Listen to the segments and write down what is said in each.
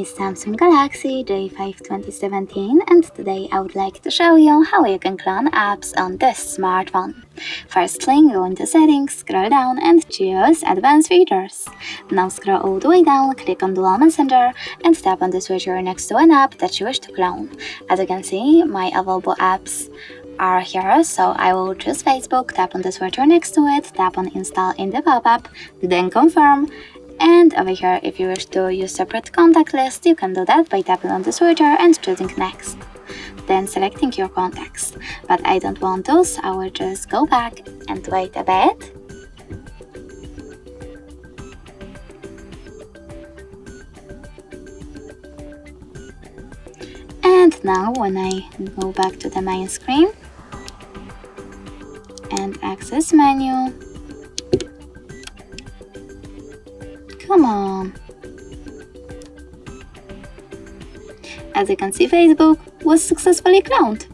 is Samsung Galaxy J5 2017, and today I would like to show you how you can clone apps on this smartphone. Firstly, go into Settings, scroll down and choose Advanced Features. Now scroll all the way down, click on Dual Messenger and tap on the switcher next to an app that you wish to clone. As you can see, my available apps are here, so I will choose Facebook, tap on the switcher next to it, tap on Install in the pop-up, then Confirm. And over here, if you wish to use separate contact list, you can do that by tapping on the switcher and choosing Next. Then selecting your contacts. But I don't want those, I will just go back and wait a bit. And now when I go back to the main screen and access menu, come on. As you can see, Facebook was successfully cloned.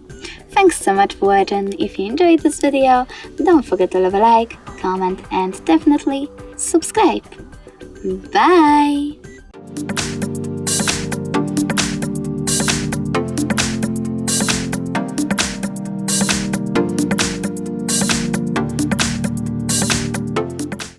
Thanks so much for watching. If you enjoyed this video, don't forget to leave a like, comment and definitely subscribe. Bye!